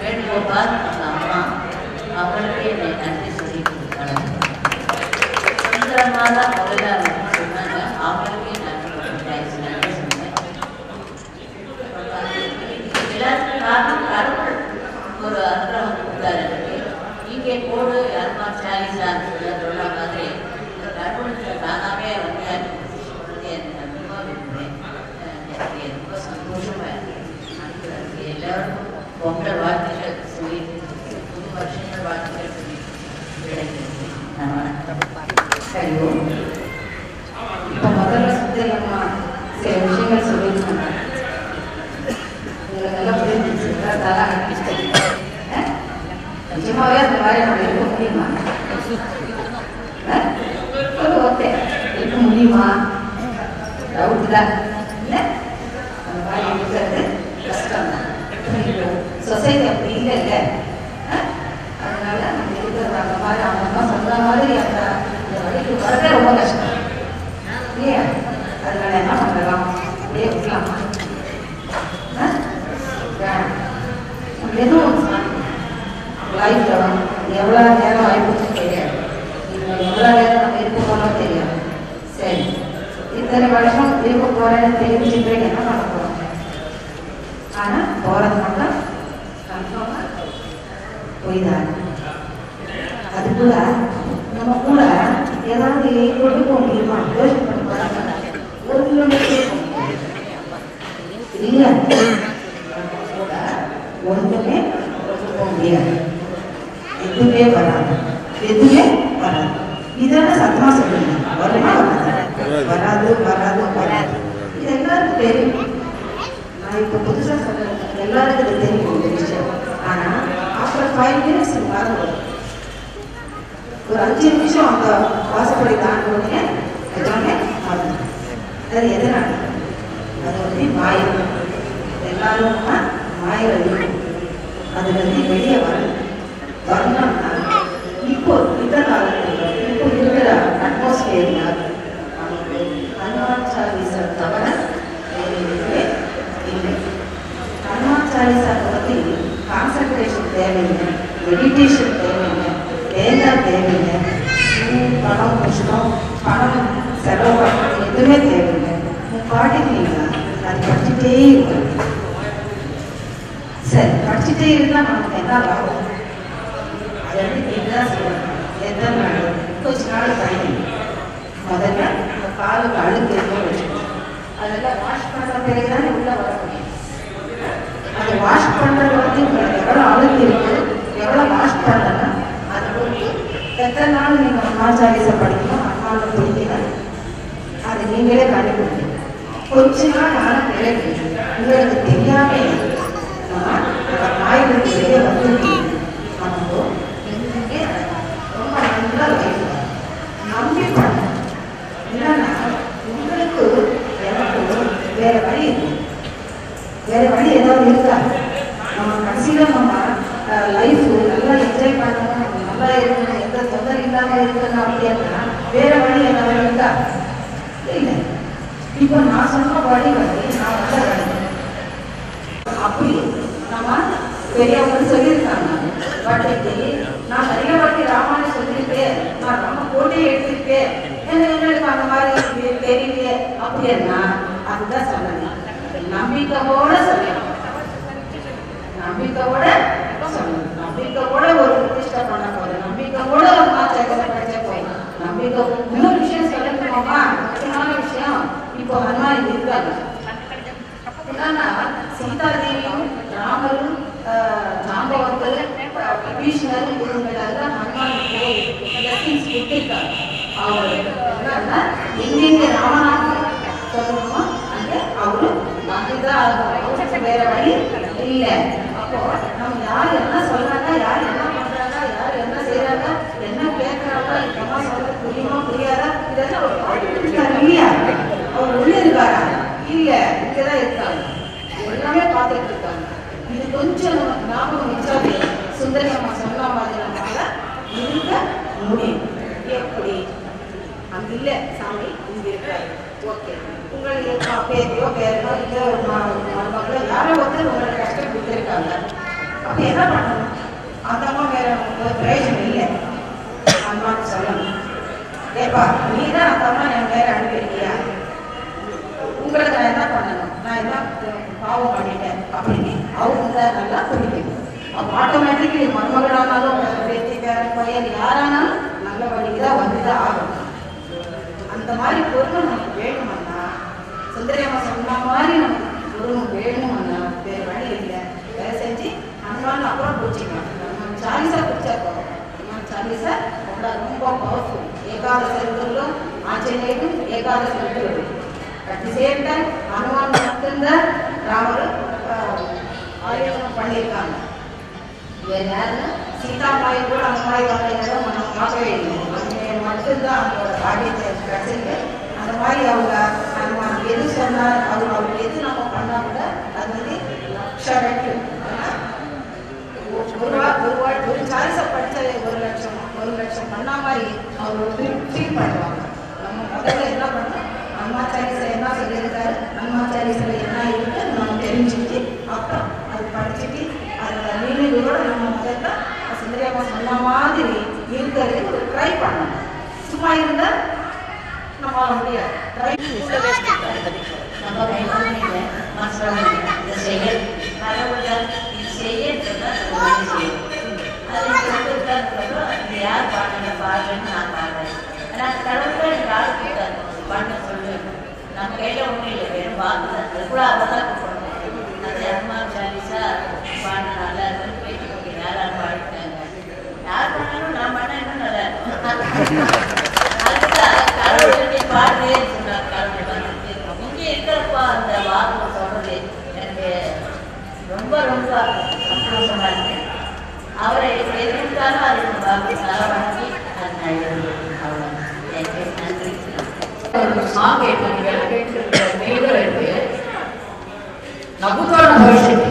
வேணுகோபால் அவங்க அம்மா அவங்களுக்கு என்னை நன்றி சொல்லி கொடுத்தாங்க. சுந்தரமாக தான் முதல்ல சொன்னாங்க, அவங்களுக்கே நன்றி சொன்னேன். எல்லாத்துக்கும் காரணம் கடவுள் ஒரு அனுகிரகம் கொடுத்தாரு எனக்கு. இங்கே போடு யாருமா சாலிசா சொல்ல மாதிரி கடவுளுக்கு நானாவே வந்து எனக்கு ரொம்ப விரும்புகிறேன். எனக்கு ரொம்ப சந்தோஷமாக இருக்கு. எல்லாருக்கும் பொங்கல் வாழ்த்துக்கள் சொல்லி புது வருஷங்கள் வாழ்த்துக்கள் சொல்லி கிடைக்கிறது. ஹலோ, இப்போ முதல்ல சுத்தமா சில விஷயங்கள் சொல்லியிருக்காங்க. உங்களுக்கு நல்லா புரிஞ்சிச்சு, தலை அனுப்பிச்சிட்டேன். நிஜமாவே அந்த மாதிரி நம்ம இருக்க முடியுமா? ஓகே, இருக்க முடியுமா? டவுட் தான் இல்லை. அந்த மாதிரி இருக்கிறது கஷ்டம் தான். சொசைட்டி அப்படி இல்லைல்ல. அதனால நம்ம இருக்கிறது அந்த மாதிரி அவங்க சொன்ன மாதிரி அந்த வழிக்கு வரதே ரொம்ப கஷ்டம் இல்லையா? அதனால என்ன பண்ணலாம், அப்படியே விடலாமா? எதுவும் லைஃப்ல எவ்வளோ நேரம் ஆயிடுச்சுன்னு தெரியாது, எவ்வளோ நேரம் நம்ம இருக்க போனோம் தெரியாது. சரி, இத்தனை வருஷம் இருக்க போறேன்னு தெரிஞ்சுட்டு என்ன பண்ண போறோம்? ஆனா போறது மட்டும் கன்ஃபார்மா போய்தான். அது கூட நம்ம கூட ஏதாவது கொண்டு போக முடியுமா? யோசனை பண்ணி பாருங்க. 1 கிலோமீட்டர் இல்லை கூட ஒன்றுமே கொண்டு போக முடியாது. எதுவுமே வராது, எதுவுமே வராது. இதெல்லாம் சத்தமா சொல்லுங்க. வருமா? வராது வராது வராது. இது எல்லாருக்கும் தெரியும். நான் இப்போ புதுசாக சொல்றேன், எல்லாருக்கும் இது தெரியும் இந்த விஷயம். ஆனா ஆஃப்டர் 5 minutes மறந்து ஒரு 5 நிமிஷம் அந்த வாசப்படி தாண்டவுடனே எல்லாமே மறந்து. அது எதனால? அது வந்து மாயம். எல்லாரும் மாயில இருக்கும். அதுல இருந்து வெளியே வரணும்னா இப்போ இந்த காலத்தில் இப்போ இருக்கிற அட்மாஸ்பியர்ல ஹனுமான் சாலிசா தவிர இல்லை. ஹனுமான் சாலிசா பற்றி கான்சன்ட்ரேஷன் தேவையில்லை, மெடிடேஷன் தேவையில்லை, தேங்காய் தேவையில்லை, பணம் புஷ்பம் பணம் செலவு பண்ணுறது எதுவுமே தேவையில்லை. பாட்டுக்கு நீங்கள் அது படிச்சுட்டே இருக்கணும். சரி, படிச்சுட்டே இருந்தால் நமக்கு என்ன லாபம்? அது வந்து நீங்கதான் சொல்லணும். எத்தனை நாள்? கொஞ்ச நாள் பயணம். முதல்ல இந்த காலுக்கு அழுக்கு எதுவும் வச்சுக்கணும். அதெல்லாம் வாஷ் பண்ணுற பிறகு தானே உள்ள வர முடியும். அதை வாஷ் பண்ணுறது வந்து உங்களுக்கு எவ்வளோ அழுக்கு இருக்கு, எவ்வளோ வாஷ் பண்ணலன்னா அது பொறுத்து எத்தனை நாள் நீங்கள் அம்மாச்சாரிசை படிக்கணும், அம்மாவில் பிடிக்கணும், அதை நீங்களே கண்டுபிடிக்கணும். கொஞ்ச நாள் ஆன பிறகு உங்களுக்கு தெரியாமே அந்த நாய்களுக்கு வெளியே வந்து நமக்கு ரொம்ப நல்லா லைஃப் நம்பி பண்ணணும். என்னன்னா உங்களுக்கு எனக்கு வேற வழி இருக்கு. வேற வழி ஏதாவது இருக்கா? நம்ம கடைசியில் நம்ம லைஃப் நல்லா என்ஜாய் பண்ணணும், நல்லா இருக்கணும், எந்த தொந்தரவு இல்லாமல் இருக்கணும் அப்படின்னா வேற வழி ஏதாவது இருக்கா? இல்லை. இப்போ நான் சொன்ன வழி வந்து நான் வந்த வழி அப்படி நம்ம பெரியவங்க சொல்லியிருக்காங்க. பட் நான் நிறைய வாட்டி ராமாயணம் சொல்லியிருக்கேன், நான் ரொம்ப கோட்டையை எடுத்திருக்கேன், எனக்கு அந்த மாதிரி தெரியலையே அப்படின்னா அதுதான் சொன்னேன். நம்பிக்கையோட சொல்லணும், நம்பிக்கையோட சொல்லணும், நம்பிக்கையோட ஒரு பிரதிஷ்டை பண்ண போதும், நம்பிக்கையோட ஒரு மாற்றம் படிச்ச போய் நம்பிக்கை. இன்னொரு விஷயம் சொல்லணுமாமா, முக்கியமான விஷயம். இப்போ ஹனுமான் இருக்காங்க. என்னன்னா சீதாதேவியும் ராமரும் ஜாம்பவத்தில் விபீஷணர் இவங்களெல்லாம் ஹனுமானுக்கு கொடுத்திருக்காங்க. அவர் என்னன்னா எங்கெங்க ராமநாதன் சொல்லணுமோ அங்கே அவரு வந்துதான் அவருக்கு வேற வழி இல்லை. அப்போ நம்ம யார் என்ன சொல்றாங்க, யார் என்ன பண்றாங்க, யார் என்ன செய்யறாங்க, என்ன கேட்கறாங்க, இல்லை, இங்கே தான் இருக்காங்க, எல்லாமே பார்த்துட்டு இருக்காங்க. இது கொஞ்சம் ஞாபகம் வச்சாலே சுந்தரி அம்மா சொன்ன மாதிரி நம்மளால இருக்க முடியும். எப்படி அங்கே இல்லை சாமி, இங்கே இருக்காரு. ஓகே, உங்களுக்கு பேரையோ பேரையோ இல்லை மருமகளோ யாரோ ஒருத்தர் உங்களுக்கு கஷ்டம் கொடுத்துருக்காங்க. அப்போ என்ன பண்ணணும்? அந்த அம்மா வேற பிரயோஜனம் இல்லை. அம்மாவுக்கு சொல்லணும், ஏப்பா நீ தான் அந்த அம்மா என் வேற அனுப்பியிருக்கியா, உங்களுக்கு நான் என்ன பண்ணணும், நான் என்ன பாவம் பண்ணிட்டேன் அப்படின்னு அவங்க நல்லா புரியும். அப்போ ஆட்டோமேட்டிக்லி மருமகளானாலும் பேத்தி பேரன் பையன் யாரானாலும் நல்ல வழிக்கு தான் வந்துதான் ஆகணும். அந்த மாதிரி பொருள் நமக்கு வேணுமன்னா, சுந்தரி அம்மா சொன்ன மாதிரி நமக்கு பொருள் வேணுமன்னா வேறு வழி இல்லை. வேலை செஞ்சு அன்பான்னு அப்புறம் பிடிச்சிக்கலாம். நம்ம சாலிசா பிடிச்சா போகும். நம்ம சாலிசா ரொம்ப பவர்ஃபுல். ஏகாதச ஆஞ்சநேயரும் ஏகாதச at the same time Hanuman மட்டும்தான் ராமர் ஆயுதம் பண்ணியிருக்காங்க. வேறு யாருன்னா சீதாமாயை கூட அந்த மாதிரி வகையில நம்ம பார்க்கவே இல்லை. மட்டும்தான் அவங்களோட பாடியத்தை கடைசிங்க. அந்த மாதிரி அவங்க ஹனுமான் எது சொன்னார், அவருக்கு எது நம்ம பண்ணா கூட அது வந்து லட்சம் ஒரு சாரிசை படித்த 1,00,000 பண்ணா மாதிரி அவங்க ஃபீல் பண்ணுவாங்க. நம்ம முதல்ல என்ன பண்ணோம், அம்மாச்சாரிசில் என்ன சொல்லியிருக்காரு, அம்மாச்சாரிசில் என்ன இருக்கு நம்ம தெரிஞ்சுட்டு அப்புறம் அது படிச்சுட்டு அதோட மீனிங்கோட நம்ம முதல்ல சுந்தரி அம்மா சொன்ன மாதிரி இருக்கிறதுக்கு ஒரு ட்ரை பண்ணணும். சும்மா இருந்தால் நம்மளால முடியாது. ட்ரை நம்ம கைவினை மாஸ்டர் இந்த செயல் கடவுள் இது செய்யறதுன்னா செய்யும். அது இது யார் பாடுங்க பாடுறேன்னு நான் பாடுறேன். ஆனால் கடவுள் எனக்கு ஆள் கேட்டார் பண்ண சொல்லுவேன். நம்ம கையில் ஒன்றும் இல்லை, வெறும் வாக்கு தான். அது கூட அவள் தான் கொடுக்கணும். அது அம்மா சாலிசா பாடு நல்லா இருக்குன்னு பேச்சு கொடுக்க யாரும் பாடிட்டாங்க. யார் பண்ணாலும் நான் பண்ண இன்னும் நல்லா இருக்கும். அதுதான் கடவுள் நீ பாடுறேன்னு சொன்னார். கடவுள் வந்து இங்கே இருக்கிறப்பா அந்த வாக்கு சொல்றது எனக்கு ரொம்ப ரொம்ப சந்தோஷமா இருக்கு. அவரை எதிர்த்தாலும் அதுக்கு வாக்கு செலவழிச்சு அது நல்லது. அவ்வளோ நன்றி. சாங் கேட்டு நபுத்தோட பவிஷ்யத்து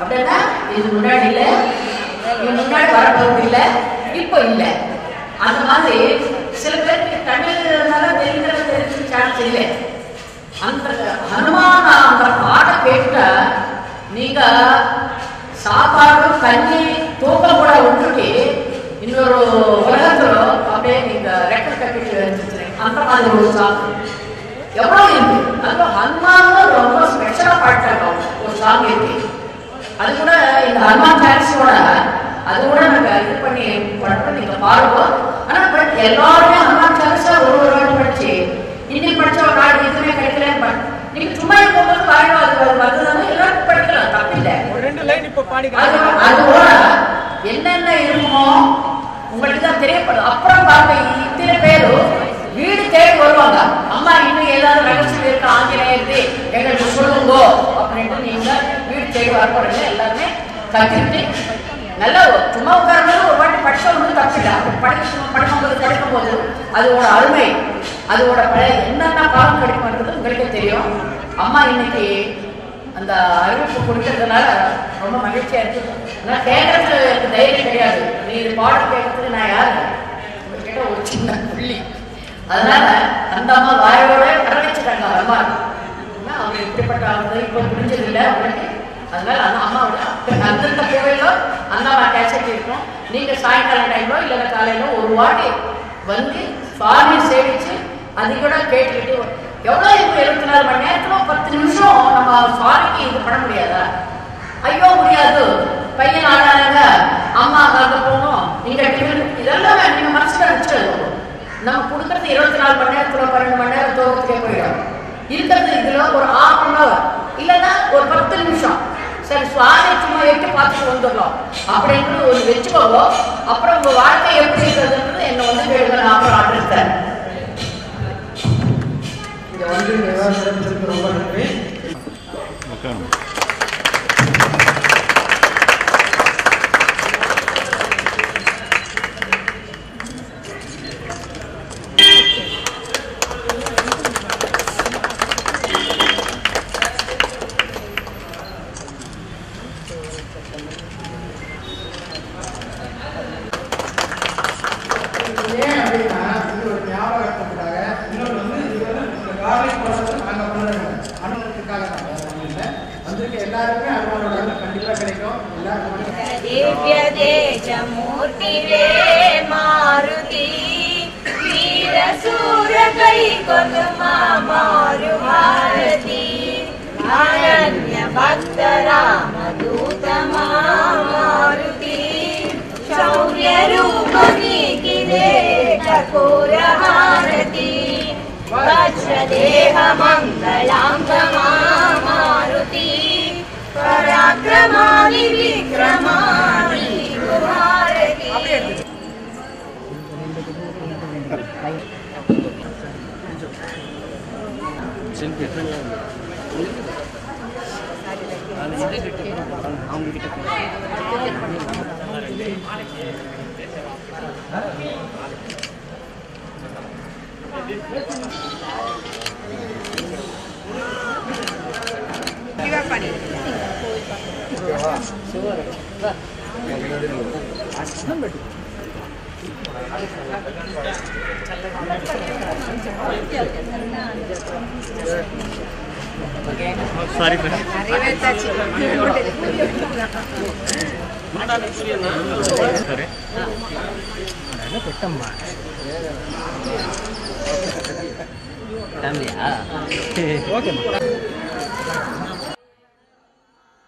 அப்படின்னா இது முன்னாடி இல்லை, இது முன்னாடி வரப்போறது இல்லை, இப்போ இல்லை. அந்த மாதிரி சில பேருக்கு தமிழ்னால தெரிஞ்சு சான்ஸ் இல்லை. அந்த ஹனுமான அந்த பாட்டை கேட்ட நீங்க சாப்பாடு தண்ணி தூக்கம் கூட விட்டுட்டு இன்னொரு உலகத்துல அப்படியே நீங்க ரெக்கர் கட்டிட்டு வச்சுருக்கீங்க. அந்த மாதிரி ஒரு சாங் எவ்வளவு இருக்கு. அது ஹனுமான் ரொம்ப ஸ்பெஷலா பாட்டாங்க ஒரு சாங் இருக்கு. அது கூட இந்த ஹனுமான் சான்ஸோட அது கூட நாங்க இது பண்ணி பண்றோம். நீங்க பாருங்க. ஆனா பட் எல்லாருமே ஹனுமான் சான்ஸா ஒரு வாட்டி படிச்சு இன்னைக்கு படிச்ச ஒரு நாடு இதுவுமே கிடைக்கலன்னு நீங்க சும்மா இருக்கும்போது பாருங்க. அது வந்ததாலும் எல்லாரும் படிக்கலாம், தப்பில்லை. அதோட என்னென்ன இருக்குமோ உங்களுக்கு தான் தெரியப்படும். அப்புறம் பாருங்க, இத்தனை பேரும் வீடு தேடி வருவாங்க. அம்மா இன்னும் ஏதாவது ரகசியம் இருக்கு ஆங்கிலேயருக்கு எங்களுக்கு சொல்லுங்க அப்படின்ட்டு நீங்க வீடு தேடி வரப்படுங்க. எல்லாருமே கற்றுக்கிட்டு நல்லா சும்மா உட்காரும்போது ஒரு வாட்டி படிச்சா ஒன்றும் தப்பில்லை. படிக்கும்போது அதோட அருமை, அதோட பழைய என்னென்ன பாடம் கிடைக்கும்ன்றது உங்களுக்கு தெரியும். அம்மா இன்னைக்கு அந்த அறிவிப்பு கொடுக்கறதுனால ரொம்ப மகிழ்ச்சியா இருக்கு. ஆனால் கேட்கறதுக்கு எனக்கு தைரியம் கிடையாது. நீ இது பாடம் கேட்கறதுக்கு நான் யாரு உங்ககிட்ட ஒரு சின்ன புள்ளி. அதனால அந்த அம்மா வாயோட வரவச்சுட்டாங்க. அம்மா அவங்க இப்படிப்பட்ட அவங்க இப்போ புரிஞ்சதில்லை அவங்களுக்கு. அதனால அந்த அம்மாவோட அந்தந்த கோவிலும் அந்த அம்மா கேசட் இருக்கும். நீங்க சாயங்காலம் டைமோ இல்லைன்னா காலையில ஒரு வாட்டி வந்து சுவாமி சேவிச்சு அது கூட கேட்டுக்கிட்டு எவ்வளோ இப்போ 24 மணி நேரத்துல 10 நிமிஷம் நம்ம சுவாமிக்கு இது பண்ண முடியாதா? ஐயோ முடியாது, பையன் ஆடாங்க, அம்மா அங்கே போகணும், நீங்க இதெல்லாம் நீங்க மனசுல வச்சுட்டு நம்ம கொடுக்கறது 24 மணி நேரத்துல 12 மணி நேரம் தோகத்துக்கே போயிடும். இருக்கிறது இதுல ஒரு 1/2 hour இல்லைன்னா ஒரு 10 நிமிஷம். சரி சுவாமி சும்மா எட்டு பார்த்துட்டு வந்துடலாம் அப்படின்றது ஒரு வச்சுக்கோங்க. அப்புறம் உங்க வாழ்க்கை எப்படி இருக்கிறதுன்றது என்ன வந்து கேளுங்க, நான் அப்புறம் அட்ரஸ் தரேன். இங்க வந்து விவசாயத்திற்கு ரொம்ப நன்றி. போடுறது நாங்கள் பண்ணுறோங்க. அனுபவத்துக்காக தான் இல்லை. வந்திருக்க எல்லாருக்குமே அனுபவம் கண்டிப்பாக கிடைக்கும். எல்லாருக்கும் दिव्य तेज मूर्ति रे मारुति वीर सूर कई कोन मारु भारती अरण्य भक्त राम दूत मारुति शौर्य रूप की दे कठोर हारती वज्र देह मंगलांग Maruti पराक्रमानि विक्रमानि Bharti Sorry, sir. Family, okay.